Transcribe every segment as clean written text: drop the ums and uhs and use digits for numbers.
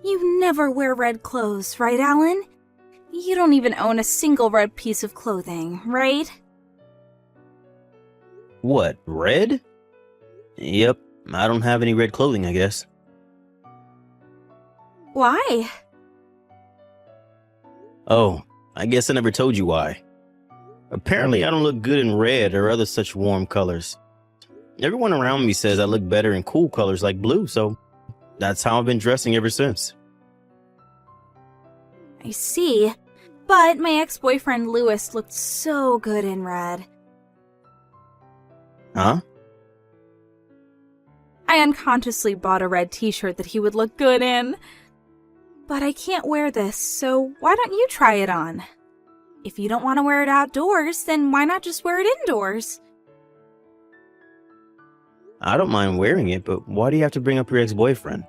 You never wear red clothes, right, Alan? You don't even own a single red piece of clothing, right? What, red? Yep, I don't have any red clothing, I guess. Why? Oh, I guess I never told you why. Apparently, I don't look good in red or other such warm colors. Everyone around me says I look better in cool colors like blue, so that's how I've been dressing ever since. I see. But my ex-boyfriend Louis looked so good in red. Huh? I unconsciously bought a red t-shirt that he would look good in. But I can't wear this, so why don't you try it on? If you don't want to wear it outdoors, then why not just wear it indoors? I don't mind wearing it, but why do you have to bring up your ex-boyfriend?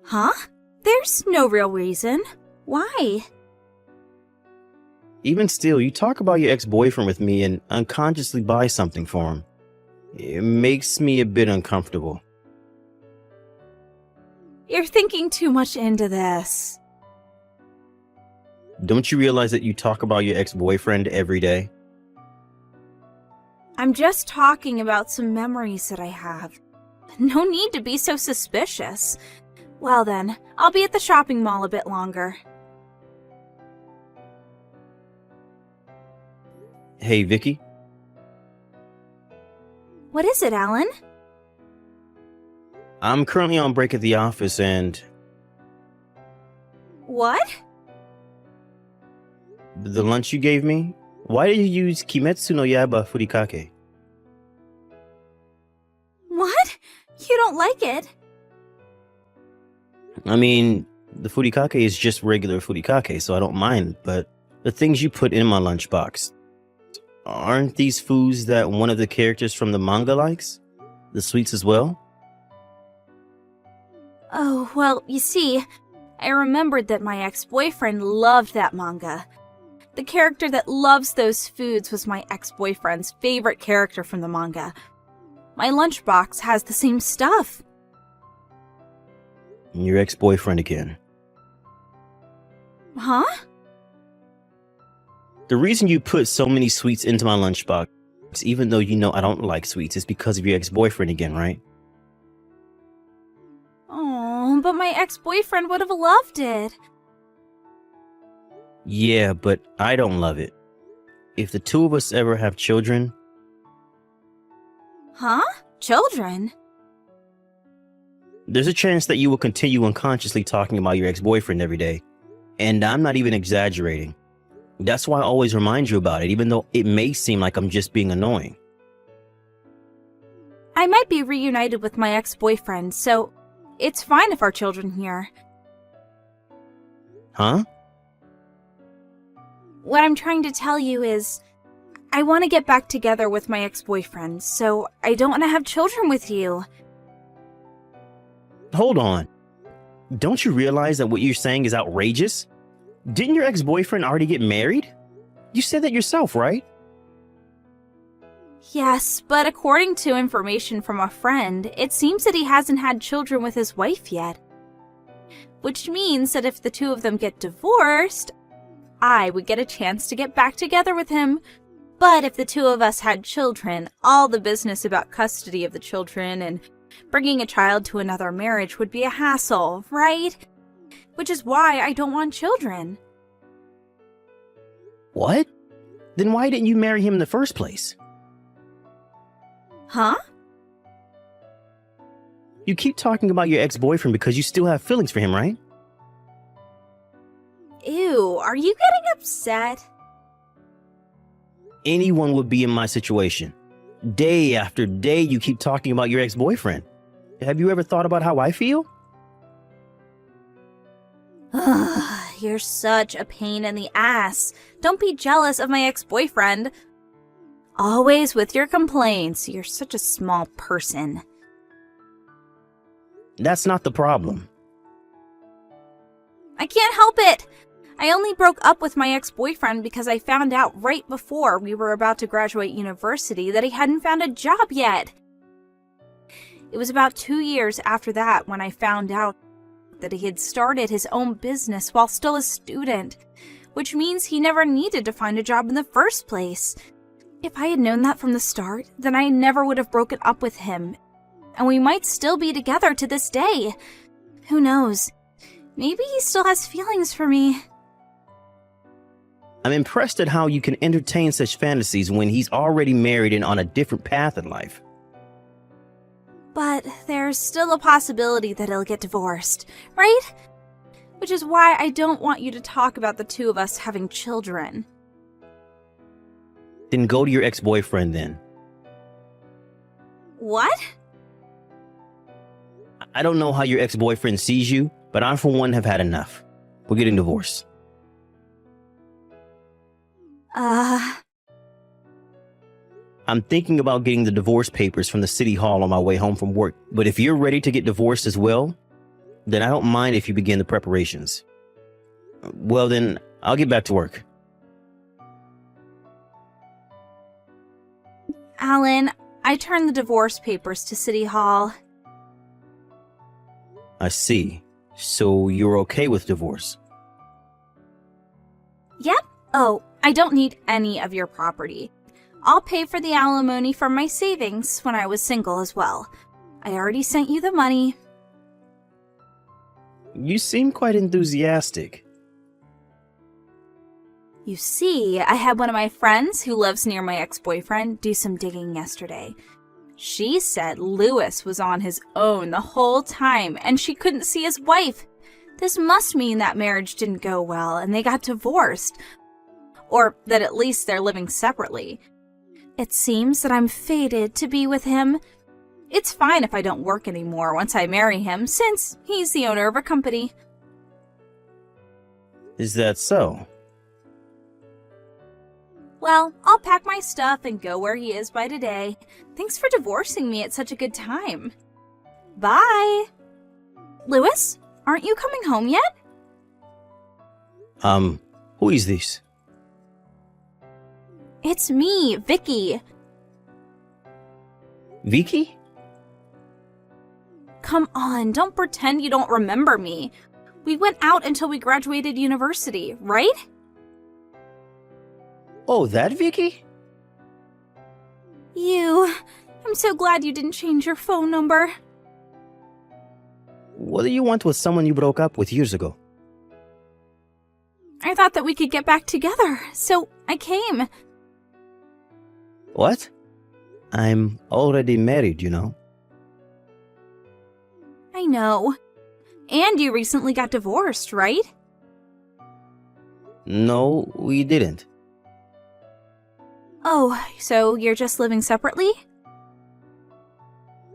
Huh? There's no real reason. Why? Even still, you talk about your ex-boyfriend with me and unconsciously buy something for him. It makes me a bit uncomfortable. You're thinking too much into this. Don't you realize that you talk about your ex-boyfriend every day? I'm just talking about some memories that I have. No need to be so suspicious. Well then, I'll be at the shopping mall a bit longer. Hey, Vicky. What is it, Alan? I'm currently on break at the office and What? the lunch you gave me? Why did you use Kimetsu no Yaiba Furikake? What? You don't like it? I mean, the Furikake is just regular Furikake, so I don't mind, but the things you put in my lunchbox, aren't these foods that one of the characters from the manga likes? The sweets as well? Oh, well, you see, I remembered that my ex-boyfriend loved that manga. The character that loves those foods was my ex-boyfriend's favorite character from the manga. My lunchbox has the same stuff. Your ex-boyfriend again. Huh? The reason you put so many sweets into my lunchbox, even though you know I don't like sweets, is because of your ex-boyfriend again, right? Oh, but my ex-boyfriend would have loved it. Yeah, but I don't love it. If the two of us ever have children, Huh? Children? there's a chance that you will continue unconsciously talking about your ex-boyfriend every day. And I'm not even exaggerating. That's why I always remind you about it, even though it may seem like I'm just being annoying. I might be reunited with my ex-boyfriend, so it's fine if our children hear. Huh? What I'm trying to tell you is, I want to get back together with my ex-boyfriend, so I don't want to have children with you. Hold on. Don't you realize that what you're saying is outrageous? Didn't your ex-boyfriend already get married? You said that yourself, right? Yes, but according to information from a friend, it seems that he hasn't had children with his wife yet. Which means that if the two of them get divorced, I would get a chance to get back together with him. But if the two of us had children, all the business about custody of the children and bringing a child to another marriage would be a hassle, right? Which is why I don't want children. What? Then why didn't you marry him in the first place? Huh? You keep talking about your ex-boyfriend because you still have feelings for him, right? Ew, are you getting upset? Anyone would be in my situation. Day after day, you keep talking about your ex-boyfriend. Have you ever thought about how I feel? Ugh, you're such a pain in the ass. Don't be jealous of my ex-boyfriend. Always with your complaints. You're such a small person. That's not the problem. I can't help it. I only broke up with my ex-boyfriend because I found out right before we were about to graduate university that he hadn't found a job yet. It was about 2 years after that when I found out that he had started his own business while still a student, which means he never needed to find a job in the first place. If I had known that from the start, then I never would have broken up with him, and we might still be together to this day. Who knows? Maybe he still has feelings for me. I'm impressed at how you can entertain such fantasies when he's already married and on a different path in life. But there's still a possibility that he'll get divorced, right? Which is why I don't want you to talk about the two of us having children. Then go to your ex-boyfriend then. What? I don't know how your ex-boyfriend sees you, but I for one have had enough. We're getting divorced. I'm thinking about getting the divorce papers from the city hall on my way home from work, but if you're ready to get divorced as well, then I don't mind if you begin the preparations. Well then, I'll get back to work. Alan, I turned the divorce papers to City Hall. I see. So you're okay with divorce? Yep. Oh, I don't need any of your property. I'll pay for the alimony from my savings when I was single as well. I already sent you the money. You seem quite enthusiastic. You see, I had one of my friends who lives near my ex-boyfriend do some digging yesterday. She said Lewis was on his own the whole time and she couldn't see his wife. This must mean that marriage didn't go well and they got divorced. Or that at least they're living separately. It seems that I'm fated to be with him. It's fine if I don't work anymore once I marry him, since he's the owner of a company. Is that so? Well, I'll pack my stuff and go where he is by today. Thanks for divorcing me at such a good time. Bye! Lewis, aren't you coming home yet? Who is this? It's me, Vicky. Vicky? Come on, don't pretend you don't remember me. We went out until we graduated university, right? Oh, that Vicky? I'm so glad you didn't change your phone number. What do you want with someone you broke up with years ago? I thought that we could get back together, so I came. What? I'm already married, you know. I know. And you recently got divorced, right? No, we didn't. Oh, so you're just living separately?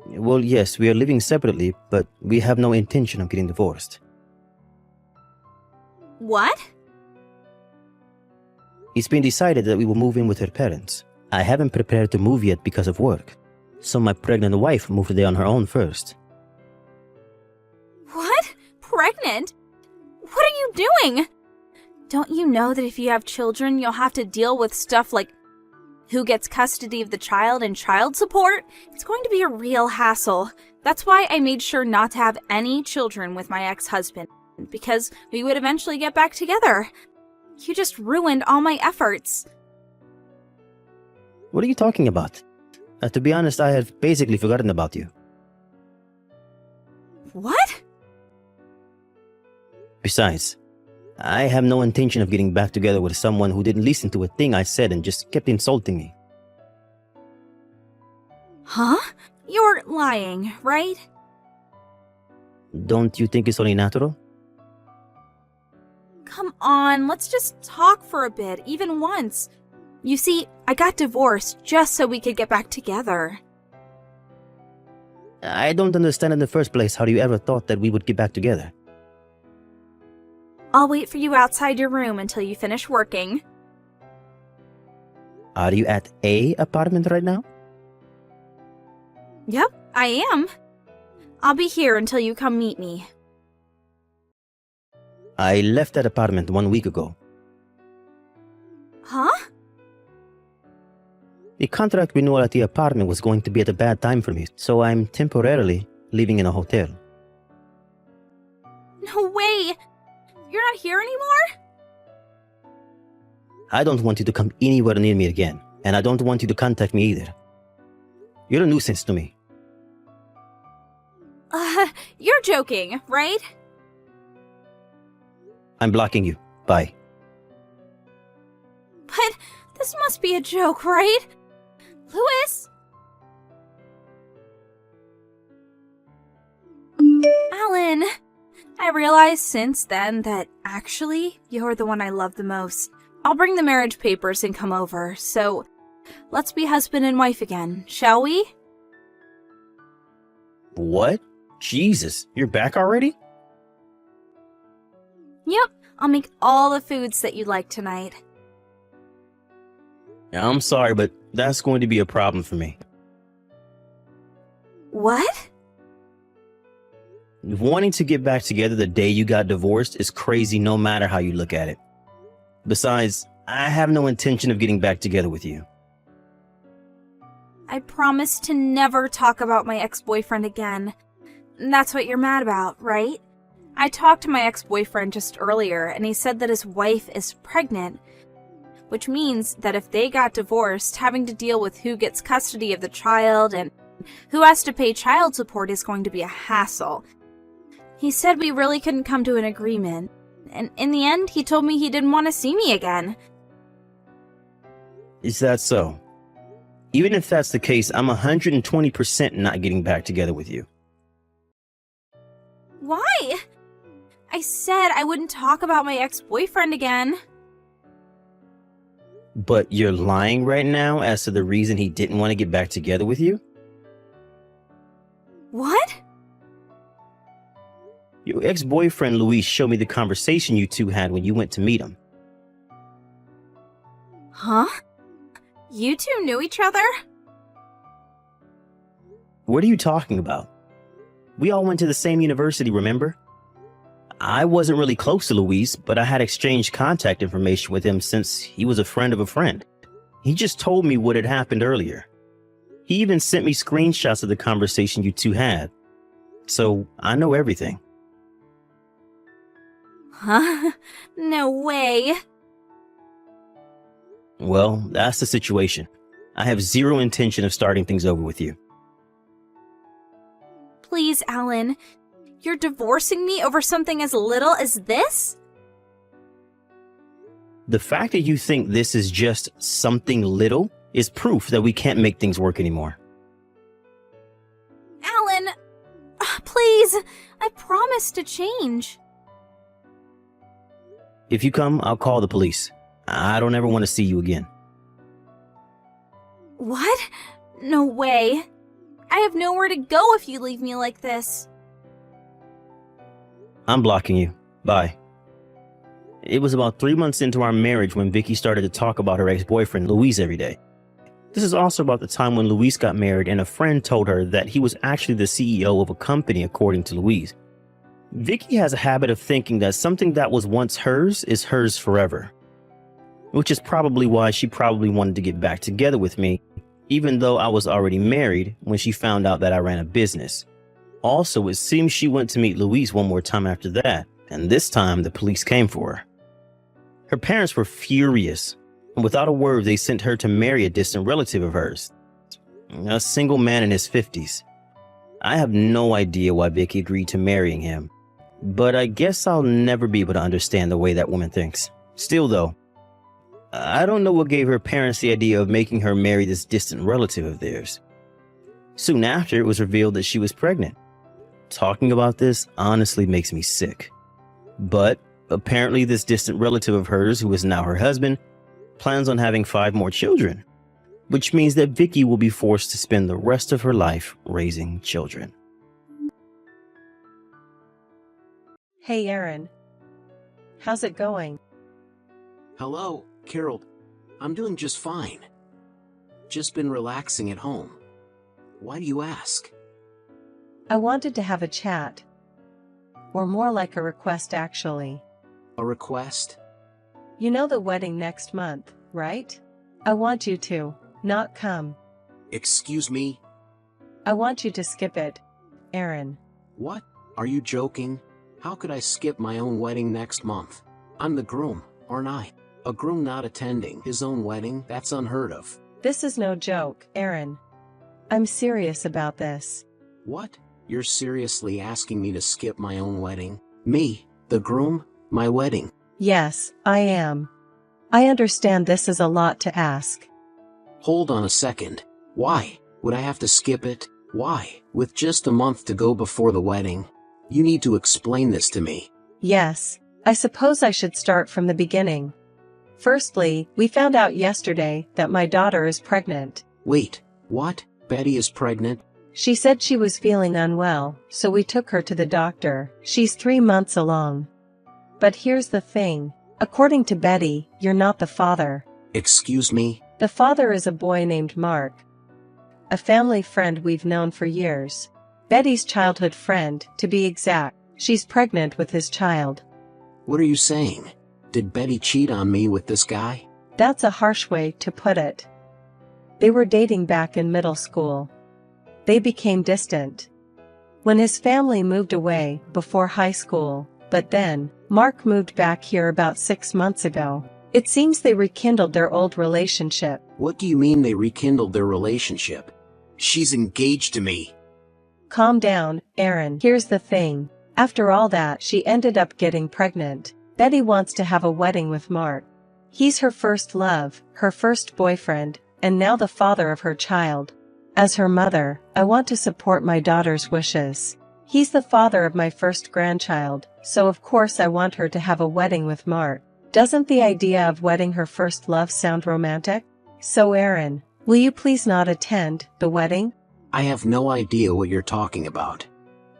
Well, yes, we are living separately, but we have no intention of getting divorced. What? It's been decided that we will move in with her parents. I haven't prepared to move yet because of work, so my pregnant wife moved there on her own first. What? Pregnant? What are you doing? Don't you know that if you have children, you'll have to deal with stuff like who gets custody of the child and child support? It's going to be a real hassle. That's why I made sure not to have any children with my ex-husband, because we would eventually get back together. You just ruined all my efforts. What are you talking about? To be honest, I have basically forgotten about you. What? Besides, I have no intention of getting back together with someone who didn't listen to a thing I said and just kept insulting me. Huh? You're lying, right? Don't you think it's only natural? Come on, let's just talk for a bit, even once. You see, I got divorced just so we could get back together. I don't understand in the first place how you ever thought that we would get back together. I'll wait for you outside your room until you finish working. Are you at a apartment right now? Yep, I am. I'll be here until you come meet me. I left that apartment 1 week ago. Huh? The contract renewal at the apartment was going to be at a bad time for me, so I'm temporarily living in a hotel. No way! You're not here anymore? I don't want you to come anywhere near me again, and I don't want you to contact me either. You're a nuisance to me. You're joking, right? I'm blocking you. Bye. But this must be a joke, right? Louis? Alan, I realized since then that actually you're the one I love the most. I'll bring the marriage papers and come over, so let's be husband and wife again, shall we? What? Jesus, you're back already? Yep, I'll make all the foods that you like tonight. I'm sorry, but that's going to be a problem for me. What? Wanting to get back together the day you got divorced is crazy no matter how you look at it. Besides, I have no intention of getting back together with you. I promise to never talk about my ex-boyfriend again. That's what you're mad about, right? I talked to my ex-boyfriend just earlier, and he said that his wife is pregnant, which means that if they got divorced, having to deal with who gets custody of the child and who has to pay child support is going to be a hassle. He said we really couldn't come to an agreement, and in the end, he told me he didn't want to see me again. Is that so? Even if that's the case, I'm 120% not getting back together with you. Why? I said I wouldn't talk about my ex-boyfriend again. But you're lying right now as to the reason he didn't want to get back together with you? What? Your ex-boyfriend Luis showed me the conversation you two had when you went to meet him. Huh? You two knew each other? What are you talking about? We all went to the same university, remember? I wasn't really close to Luis, but I had exchanged contact information with him since he was a friend of a friend. He just told me what had happened earlier. He even sent me screenshots of the conversation you two had. So I know everything. Huh? No way. Well, that's the situation. I have zero intention of starting things over with you. Please, Alan. You're divorcing me over something as little as this? The fact that you think this is just something little is proof that we can't make things work anymore. Alan, please. I promise to change. If you come, I'll call the police. I don't ever want to see you again. What? No way. I have nowhere to go if you leave me like this. I'm blocking you. Bye. It was about 3 months into our marriage when Vicky started to talk about her ex-boyfriend, Luis, every day. This is also about the time when Luis got married and a friend told her that he was actually the CEO of a company, according to Luis. Vicky has a habit of thinking that something that was once hers is hers forever, which is probably why she probably wanted to get back together with me, even though I was already married when she found out that I ran a business. Also, it seems she went to meet Luis one more time after that, and this time the police came for her. Her parents were furious, and without a word they sent her to marry a distant relative of hers, a single man in his 50s. I have no idea why Vicky agreed to marrying him, but I guess I'll never be able to understand the way that woman thinks. Still though, I don't know what gave her parents the idea of making her marry this distant relative of theirs. Soon after, it was revealed that she was pregnant. Talking about this honestly makes me sick. But apparently this distant relative of hers, who is now her husband, plans on having 5 more children, which means that Vicky will be forced to spend the rest of her life raising children. Hey Aaron. How's it going? Hello, Carol. I'm doing just fine. Just been relaxing at home. Why do you ask? I wanted to have a chat. Or more like a request actually. A request? You know the wedding next month, right? I want you to not come. Excuse me? I want you to skip it, Aaron. What? Are you joking? How could I skip my own wedding next month? I'm the groom, aren't I? A groom not attending his own wedding? That's unheard of. This is no joke, Aaron. I'm serious about this. What? You're seriously asking me to skip my own wedding? Me, the groom, my wedding? Yes, I am. I understand this is a lot to ask. Hold on a second. Why would I have to skip it? Why, with just a month to go before the wedding? You need to explain this to me. Yes, I suppose I should start from the beginning. Firstly, we found out yesterday that my daughter is pregnant. Wait, what? Betty is pregnant? She said she was feeling unwell, so we took her to the doctor. She's 3 months along. But here's the thing. According to Betty, you're not the father. Excuse me? The father is a boy named Mark. A family friend we've known for years. Betty's childhood friend, to be exact. She's pregnant with his child. What are you saying? Did Betty cheat on me with this guy? That's a harsh way to put it. They were dating back in middle school. They became distant when his family moved away before high school, but then, Mark moved back here about 6 months ago. It seems they rekindled their old relationship. What do you mean they rekindled their relationship? She's engaged to me. Calm down, Aaron. Here's the thing. After all that, she ended up getting pregnant. Betty wants to have a wedding with Mark. He's her first love, her first boyfriend, and now the father of her child. As her mother, I want to support my daughter's wishes. He's the father of my first grandchild, so of course I want her to have a wedding with Mark. Doesn't the idea of wedding her first love sound romantic? So Aaron, will you please not attend the wedding? I have no idea what you're talking about.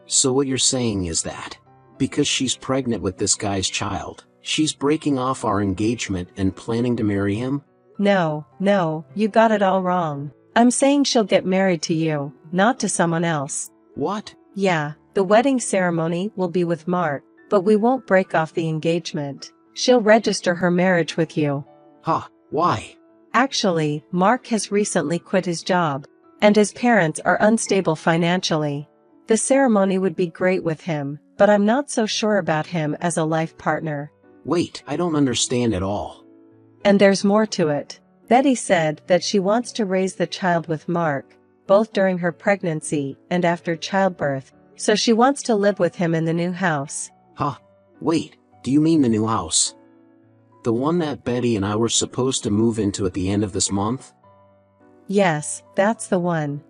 So what you're saying is that, because she's pregnant with this guy's child, she's breaking off our engagement and planning to marry him? No, you got it all wrong. I'm saying she'll get married to you, not to someone else. What? Yeah, the wedding ceremony will be with Mark, but we won't break off the engagement. She'll register her marriage with you. Huh, why? Actually, Mark has recently quit his job, and his parents are unstable financially. The ceremony would be great with him, but I'm not so sure about him as a life partner. Wait, I don't understand at all. And there's more to it. Betty said that she wants to raise the child with Mark, both during her pregnancy and after childbirth, so she wants to live with him in the new house. Huh? Wait, do you mean the new house? The one that Betty and I were supposed to move into at the end of this month? Yes, that's the one.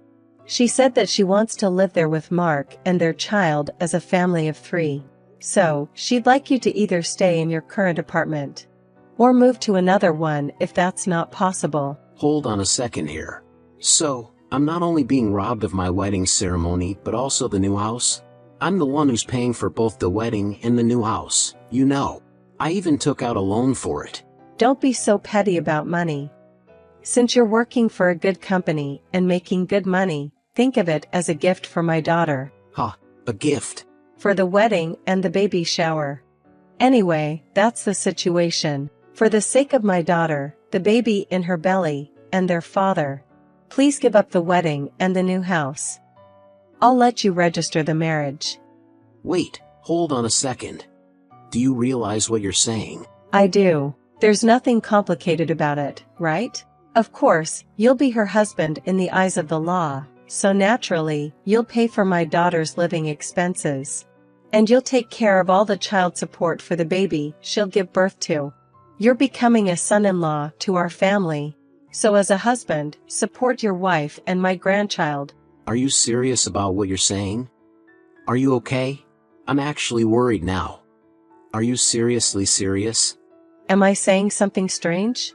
She said that she wants to live there with Mark and their child as a family of 3. So, she'd like you to either stay in your current apartment or move to another one if that's not possible. Hold on a second here. So, I'm not only being robbed of my wedding ceremony but also the new house? I'm the one who's paying for both the wedding and the new house, you know. I even took out a loan for it. Don't be so petty about money. Since you're working for a good company and making good money, think of it as a gift for my daughter. Huh, a gift? For the wedding and the baby shower. Anyway, that's the situation. For the sake of my daughter, the baby in her belly, and their father, please give up the wedding and the new house. I'll let you register the marriage. Wait, hold on a second. Do you realize what you're saying? I do. There's nothing complicated about it, right? Of course, you'll be her husband in the eyes of the law, so naturally, you'll pay for my daughter's living expenses. And you'll take care of all the child support for the baby she'll give birth to. You're becoming a son-in-law to our family. So as a husband, support your wife and my grandchild. Are you serious about what you're saying? Are you okay? I'm actually worried now. Are you seriously serious? Am I saying something strange?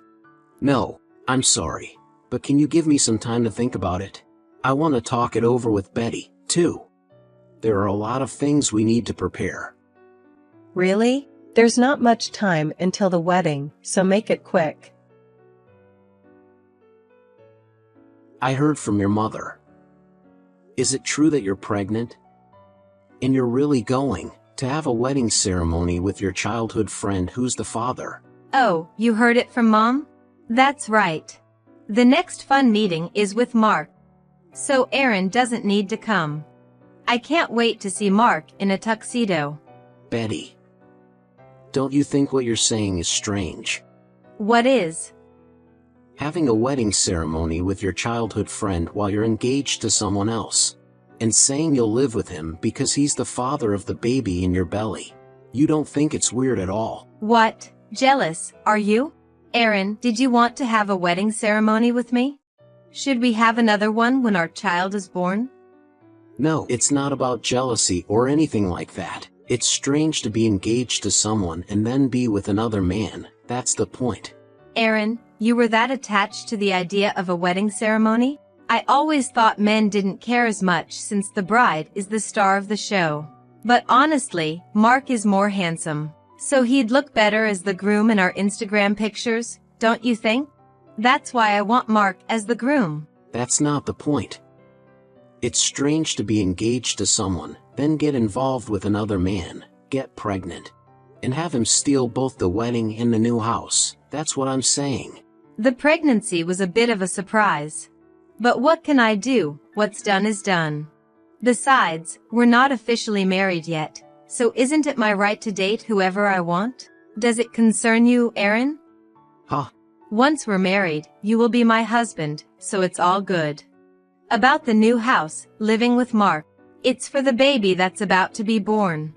No, I'm sorry. But can you give me some time to think about it? I want to talk it over with Betty, too. There are a lot of things we need to prepare. Really? There's not much time until the wedding, so make it quick. I heard from your mother. Is it true that you're pregnant? And you're really going to have a wedding ceremony with your childhood friend who's the father? Oh, you heard it from Mom? That's right. The next fun meeting is with Mark. So Aaron doesn't need to come. I can't wait to see Mark in a tuxedo. Betty, don't you think what you're saying is strange? What is? Having a wedding ceremony with your childhood friend while you're engaged to someone else. And saying you'll live with him because he's the father of the baby in your belly. You don't think it's weird at all? What? Jealous, are you? Aaron, did you want to have a wedding ceremony with me? Should we have another one when our child is born? No, it's not about jealousy or anything like that. It's strange to be engaged to someone and then be with another man. That's the point. Aaron, you were that attached to the idea of a wedding ceremony? I always thought men didn't care as much since the bride is the star of the show. But honestly, Mark is more handsome. So he'd look better as the groom in our Instagram pictures, don't you think? That's why I want Mark as the groom. That's not the point. It's strange to be engaged to someone, then get involved with another man, get pregnant, and have him steal both the wedding and the new house. That's what I'm saying. The pregnancy was a bit of a surprise. But what can I do? What's done is done. Besides, we're not officially married yet, so isn't it my right to date whoever I want? Does it concern you, Aaron? Huh? Once we're married, you will be my husband, so it's all good. About the new house, living with Mark. It's for the baby that's about to be born.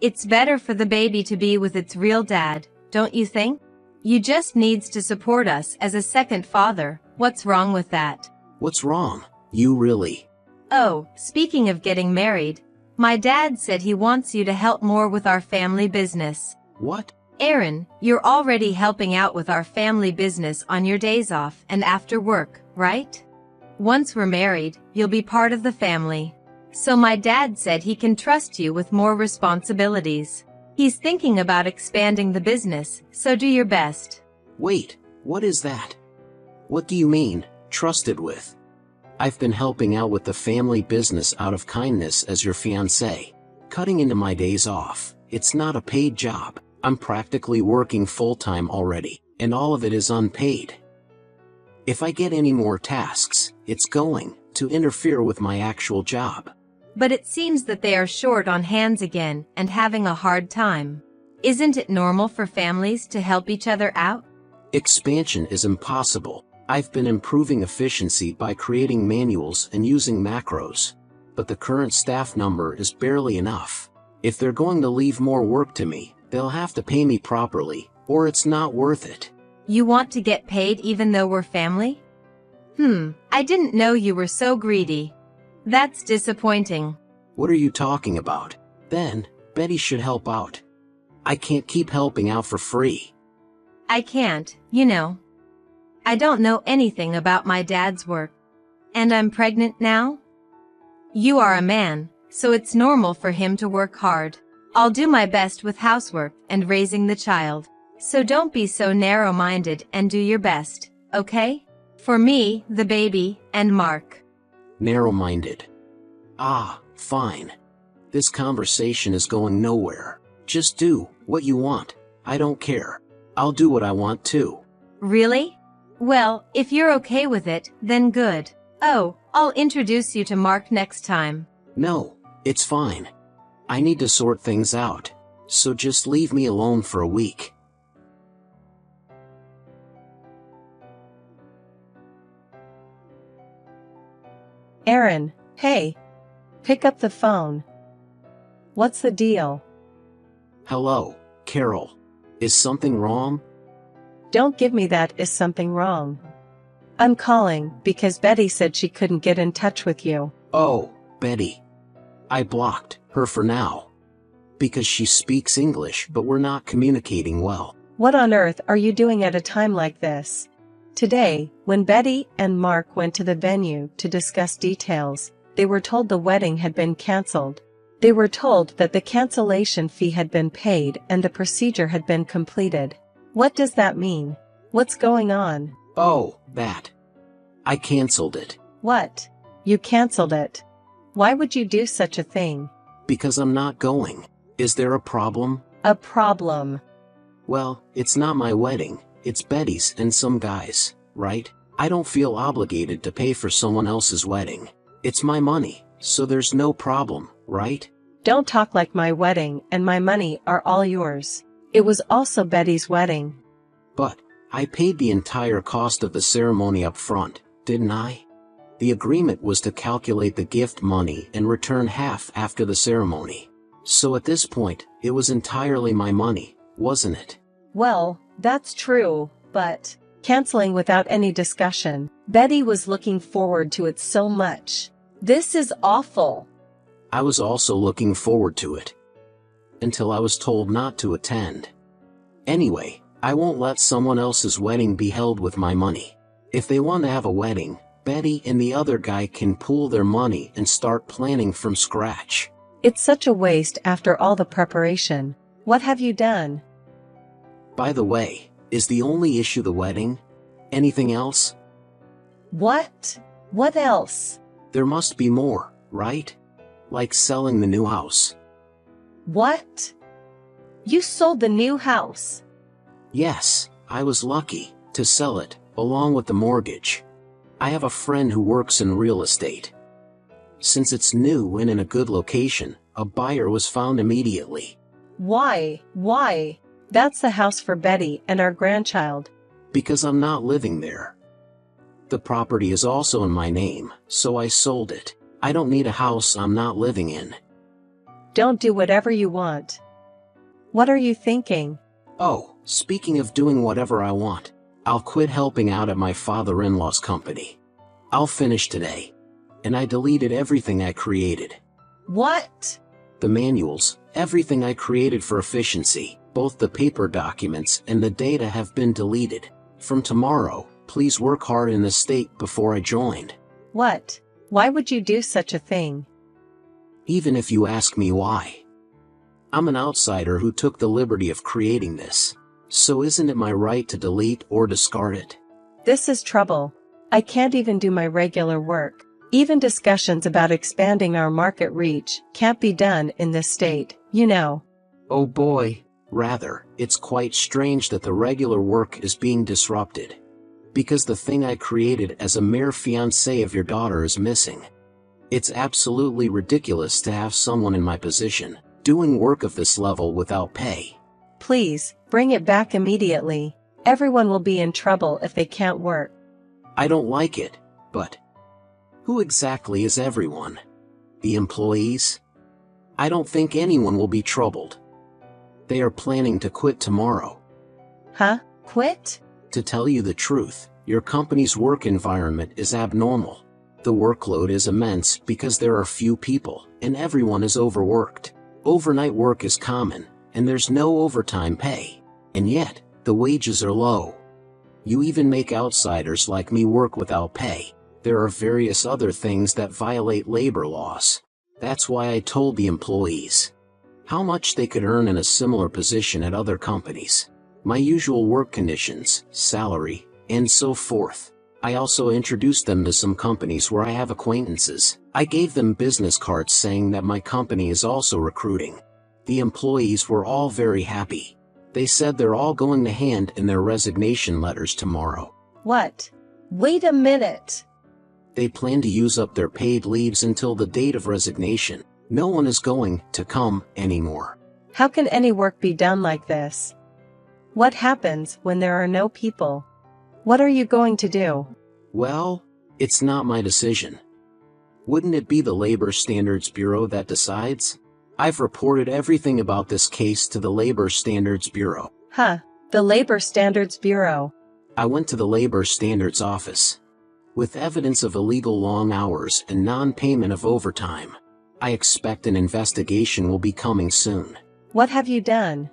It's better for the baby to be with its real dad, don't you think? You just needs to support us as a second father. What's wrong with that? What's wrong? You really? Oh, speaking of getting married, my dad said he wants you to help more with our family business. What? Aaron, you're already helping out with our family business on your days off and after work, right? Once we're married, you'll be part of the family. So my dad said he can trust you with more responsibilities. He's thinking about expanding the business, so do your best. Wait, what is that? What do you mean, trusted with? I've been helping out with the family business out of kindness as your fiancé. Cutting into my days off. It's not a paid job. I'm practically working full-time already, and all of it is unpaid. If I get any more tasks, it's going to interfere with my actual job. But it seems that they are short on hands again and having a hard time. Isn't it normal for families to help each other out? Expansion is impossible. I've been improving efficiency by creating manuals and using macros. But the current staff number is barely enough. If they're going to leave more work to me, they'll have to pay me properly, or it's not worth it. You want to get paid even though we're family? I didn't know you were so greedy. That's disappointing. What are you talking about? Then, Betty should help out. I can't keep helping out for free. I can't, you know. I don't know anything about my dad's work. And I'm pregnant now? You are a man, so it's normal for him to work hard. I'll do my best with housework and raising the child. So don't be so narrow-minded and do your best, okay? For me, the baby, and Mark. Narrow-minded. Ah, fine. This conversation is going nowhere. Just do what you want. I don't care. I'll do what I want too. Really? Well, if you're okay with it, then good. Oh, I'll introduce you to Mark next time. No, it's fine. I need to sort things out. So just leave me alone for a week. Aaron, hey. Pick up the phone. What's the deal? Hello, Carol. Is something wrong? Don't give me that is something wrong. I'm calling because Betty said she couldn't get in touch with you. Oh, Betty. I blocked her for now. Because she speaks English but we're not communicating well. What on earth are you doing at a time like this? Today, when Betty and Mark went to the venue to discuss details, they were told the wedding had been cancelled. They were told that the cancellation fee had been paid and the procedure had been completed. What does that mean? What's going on? Oh, that. I cancelled it. What? You cancelled it? Why would you do such a thing? Because I'm not going. Is there a problem? A problem? Well, it's not my wedding. It's Betty's and some guys, right? I don't feel obligated to pay for someone else's wedding. It's my money, so there's no problem, right? Don't talk like my wedding and my money are all yours. It was also Betty's wedding. But I paid the entire cost of the ceremony up front, didn't I? The agreement was to calculate the gift money and return half after the ceremony. So at this point, it was entirely my money, wasn't it? Well, that's true, but canceling without any discussion. Betty was looking forward to it so much. This is awful. I was also looking forward to it. Until I was told not to attend. Anyway, I won't let someone else's wedding be held with my money. If they want to have a wedding, Betty and the other guy can pool their money and start planning from scratch. It's such a waste after all the preparation. What have you done? By the way, is the only issue the wedding? Anything else? What? What else? There must be more, right? Like selling the new house. What? You sold the new house? Yes, I was lucky to sell it, along with the mortgage. I have a friend who works in real estate. Since it's new and in a good location, a buyer was found immediately. Why? Why? That's the house for Betty and our grandchild. Because I'm not living there. The property is also in my name, so I sold it. I don't need a house I'm not living in. Don't do whatever you want. What are you thinking? Oh, speaking of doing whatever I want, I'll quit helping out at my father-in-law's company. I'll finish today. And I deleted everything I created. What? The manuals, everything I created for efficiency, both the paper documents and the data have been deleted. From tomorrow, please work hard in the state before I joined. What? Why would you do such a thing? Even if you ask me why. I'm an outsider who took the liberty of creating this. So isn't it my right to delete or discard it? This is trouble. I can't even do my regular work. Even discussions about expanding our market reach can't be done in this state, you know. Oh boy. Rather, it's quite strange that the regular work is being disrupted. Because the thing I created as a mere fiancé of your daughter is missing. It's absolutely ridiculous to have someone in my position doing work of this level without pay. Please, bring it back immediately. Everyone will be in trouble if they can't work. I don't like it, but who exactly is everyone? The employees? I don't think anyone will be troubled. They are planning to quit tomorrow. Huh? Quit? To tell you the truth, your company's work environment is abnormal. The workload is immense because there are few people, and everyone is overworked. Overnight work is common, and there's no overtime pay. And yet, the wages are low. You even make outsiders like me work without pay. There are various other things that violate labor laws. That's why I told the employees how much they could earn in a similar position at other companies. My usual work conditions, salary, and so forth. I also introduced them to some companies where I have acquaintances. I gave them business cards saying that my company is also recruiting. The employees were all very happy. They said they're all going to hand in their resignation letters tomorrow. What? Wait a minute. They plan to use up their paid leaves until the date of resignation. No one is going to come anymore. How can any work be done like this? What happens when there are no people? What are you going to do? Well, it's not my decision. Wouldn't it be the Labor Standards Bureau that decides? I've reported everything about this case to the Labor Standards Bureau. Huh, the Labor Standards Bureau. I went to the Labor Standards office with evidence of illegal long hours and non-payment of overtime. I expect an investigation will be coming soon. What have you done?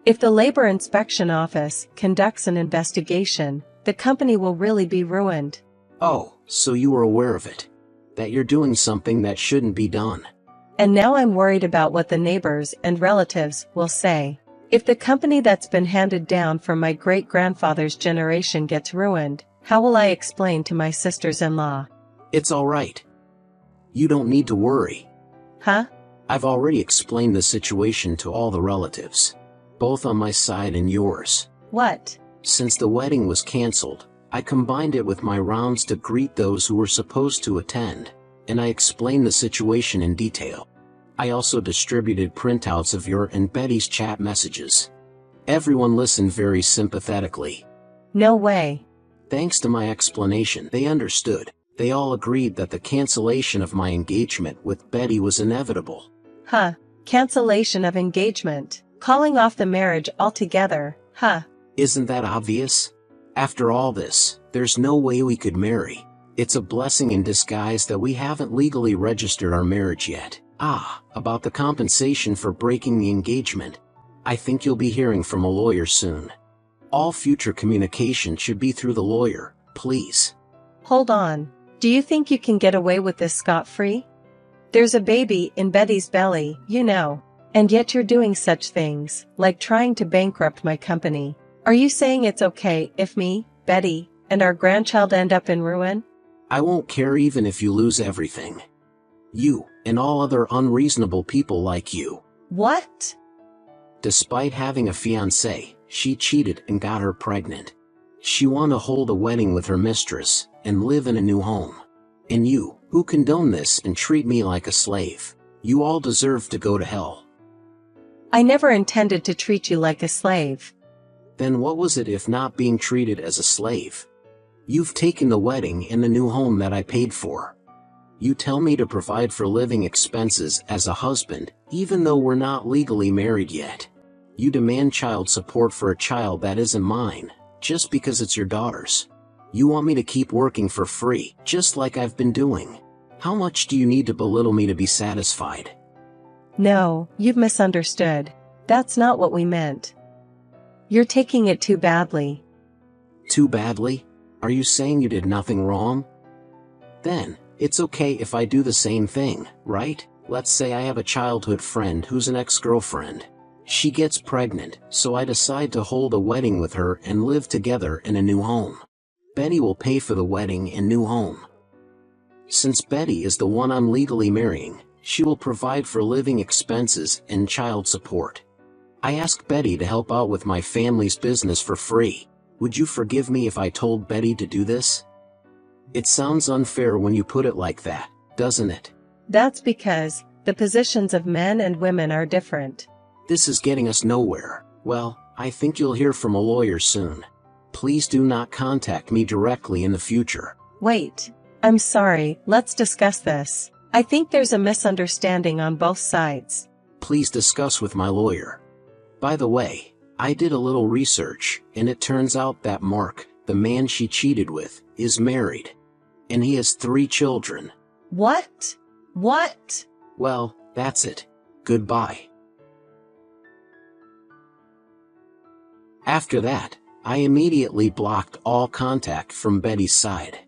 If the Labor Inspection Office conducts an investigation, the company will really be ruined. Oh, so you were aware of it. That you're doing something that shouldn't be done. And now I'm worried about what the neighbors and relatives will say. If the company that's been handed down from my great-grandfather's generation gets ruined, how will I explain to my sisters-in-law? It's all right. You don't need to worry. Huh? I've already explained the situation to all the relatives, both on my side and yours. What? Since the wedding was canceled, I combined it with my rounds to greet those who were supposed to attend, and I explained the situation in detail. I also distributed printouts of your and Betty's chat messages. Everyone listened very sympathetically. No way. Thanks to my explanation, they understood. They all agreed that the cancellation of my engagement with Betty was inevitable. Huh. Cancellation of engagement. Calling off the marriage altogether, huh? Isn't that obvious? After all this, there's no way we could marry. It's a blessing in disguise that we haven't legally registered our marriage yet. About the compensation for breaking the engagement. I think you'll be hearing from a lawyer soon. All future communication should be through the lawyer, please. Hold on. Do you think you can get away with this scot-free? There's a baby in Betty's belly, you know. And yet you're doing such things, like trying to bankrupt my company. Are you saying it's okay if me, Betty, and our grandchild end up in ruin? I won't care even if you lose everything. You, and all other unreasonable people like you. What? Despite having a fiancé, she cheated and got her pregnant. She wanted to hold a wedding with her mistress, and live in a new home. And you, who condone this and treat me like a slave, you all deserve to go to hell. I never intended to treat you like a slave. Then what was it if not being treated as a slave? You've taken the wedding and the new home that I paid for. You tell me to provide for living expenses as a husband, even though we're not legally married yet. You demand child support for a child that isn't mine, just because it's your daughter's. You want me to keep working for free, just like I've been doing. How much do you need to belittle me to be satisfied? No, you've misunderstood. That's not what we meant. You're taking it too badly. Too badly? Are you saying you did nothing wrong? Then, it's okay if I do the same thing, right? Let's say I have a childhood friend who's an ex-girlfriend. She gets pregnant, so I decide to hold a wedding with her and live together in a new home. Betty will pay for the wedding and new home. Since Betty is the one I'm legally marrying, she will provide for living expenses and child support. I asked Betty to help out with my family's business for free. Would you forgive me if I told Betty to do this? It sounds unfair when you put it like that, doesn't it? That's because the positions of men and women are different. This is getting us nowhere. Well, I think you'll hear from a lawyer soon. Please do not contact me directly in the future. Wait. I'm sorry, let's discuss this. I think there's a misunderstanding on both sides. Please discuss with my lawyer. By the way, I did a little research, and it turns out that Mark, the man she cheated with, is married. And he has 3 children. What? What? Well, that's it. Goodbye. After that, I immediately blocked all contact from Betty's side.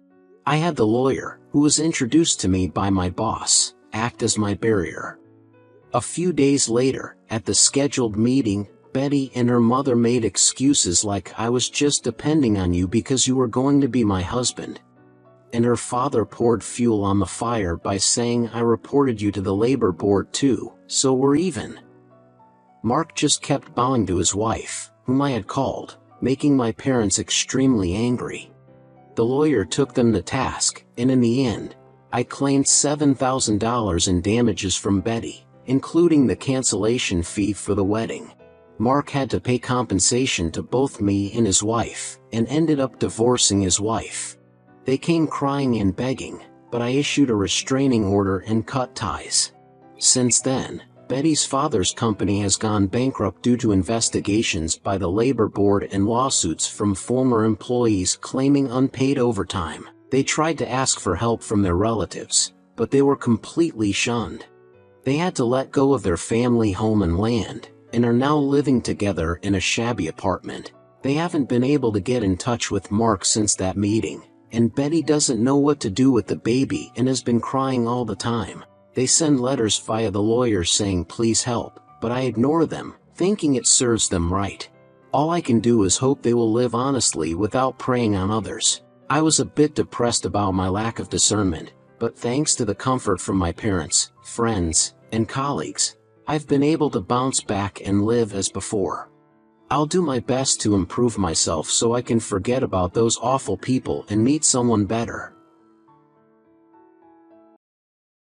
I had the lawyer, who was introduced to me by my boss, act as my barrier. A few days later, at the scheduled meeting, Betty and her mother made excuses like I was just depending on you because you were going to be my husband. And her father poured fuel on the fire by saying I reported you to the labor board too, so we're even. Mark just kept bowing to his wife, whom I had called, making my parents extremely angry. The lawyer took them to task, and in the end, I claimed $7,000 in damages from Betty, including the cancellation fee for the wedding. Mark had to pay compensation to both me and his wife, and ended up divorcing his wife. They came crying and begging, but I issued a restraining order and cut ties. Since then, Betty's father's company has gone bankrupt due to investigations by the labor board and lawsuits from former employees claiming unpaid overtime. They tried to ask for help from their relatives, but they were completely shunned. They had to let go of their family home and land, and are now living together in a shabby apartment. They haven't been able to get in touch with Mark since that meeting, and Betty doesn't know what to do with the baby and has been crying all the time. They send letters via the lawyer saying please help, but I ignore them, thinking it serves them right. All I can do is hope they will live honestly without preying on others. I was a bit depressed about my lack of discernment, but thanks to the comfort from my parents, friends, and colleagues, I've been able to bounce back and live as before. I'll do my best to improve myself so I can forget about those awful people and meet someone better.